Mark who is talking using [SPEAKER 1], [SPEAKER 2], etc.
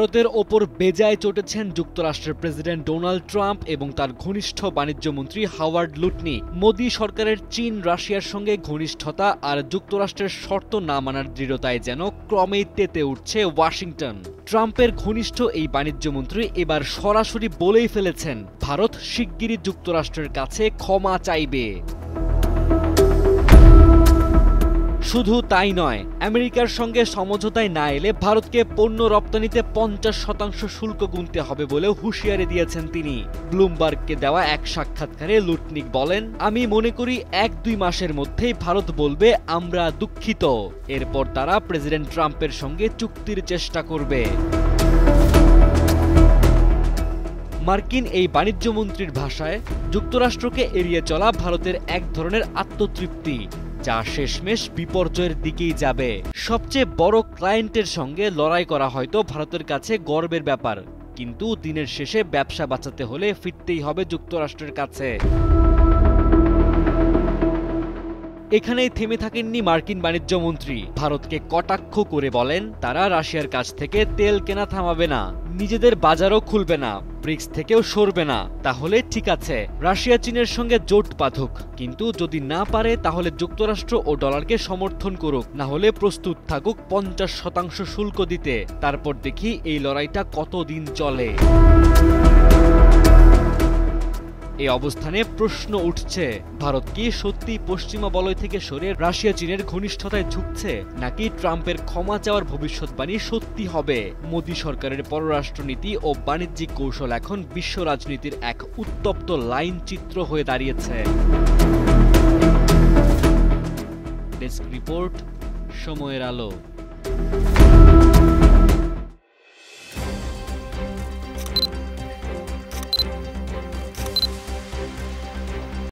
[SPEAKER 1] ভারতের ওপর বেজায় চটেছেন যুক্তরাষ্ট্রের প্রেসিডেন্ট ডোনাল্ড ট্রাম্প এবং তার ঘনিষ্ঠ বাণিজ্যমন্ত্রী হাওয়ার্ড লুটনি। মোদি সরকারের চীন রাশিয়ার সঙ্গে ঘনিষ্ঠতা আর যুক্তরাষ্ট্রের শর্ত না মানার দৃঢ়তায় যেন ক্রমেই তেতে উঠছে ওয়াশিংটন। ট্রাম্পের ঘনিষ্ঠ এই বাণিজ্যমন্ত্রী এবার সরাসরি বলেই ফেলেছেন, ভারত শিগগিরই যুক্তরাষ্ট্রের কাছে ক্ষমা চাইবে। শুধু তাই নয়, আমেরিকার সঙ্গে সমঝোতায় না এলে ভারতকে পণ্য রপ্তানিতে 50% শুল্ক গুনতে হবে বলেও হুঁশিয়ারি দিয়েছেন তিনি। ব্লুমবার্গকে দেওয়া এক সাক্ষাৎকারে লুটনিক বলেন, আমি মনে করি 1-2 মাসের মধ্যেই ভারত বলবে আমরা দুঃখিত। এরপর তারা প্রেসিডেন্ট ট্রাম্পের সঙ্গে চুক্তির চেষ্টা করবে। মার্কিন এই বাণিজ্যমন্ত্রীর ভাষায়, যুক্তরাষ্ট্রকে এড়িয়ে চলা ভারতের এক ধরনের আত্মতৃপ্তি, যা শেষমেশ বিপর্যয়ের দিকেই যাবে। সবচেয়ে বড় ক্লায়েন্টের সঙ্গে লড়াই করা হয়তো ভারতের কাছে গর্বের ব্যাপার, কিন্তু দিনের শেষে ব্যবসা বাঁচাতে হলে ফিরতেই হবে যুক্তরাষ্ট্রের কাছে। এখানেই থেমে থাকেননি মার্কিন বাণিজ্যমন্ত্রী। ভারতকে কটাক্ষ করে বলেন, তারা রাশিয়ার কাছ থেকে তেল কেনা থামাবে না, নিজেদের বাজারও খুলবে না, ব্রিক্স থেকেও সরবে না। তাহলে ঠিক আছে, রাশিয়া চীনের সঙ্গে জোট বাঁধুক, কিন্তু যদি না পারে তাহলে যুক্তরাষ্ট্র ও ডলারকে সমর্থন করুক, না হলে প্রস্তুত থাকুক 50% শুল্ক দিতে। তারপর দেখি এই লড়াইটা কতদিন চলে। এই অবস্থানে প্রশ্ন উঠছে, ভারত কি সত্যি পশ্চিমা বলয় থেকে সরে রাশিয়া চীনের ঘনিষ্ঠতায় ঝুঁকছে, নাকি ট্রাম্পের ক্ষমা চাওয়ার ভবিষ্যৎবাণী সত্যি হবে? মোদি সরকারের পররাষ্ট্রনীতি ও বাণিজ্যিক কৌশল এখন বিশ্ব রাজনীতির এক উত্তপ্ত লাইন চিত্র হয়ে দাঁড়িয়েছে। ডেস্ক রিপোর্ট, সময়ের আলো।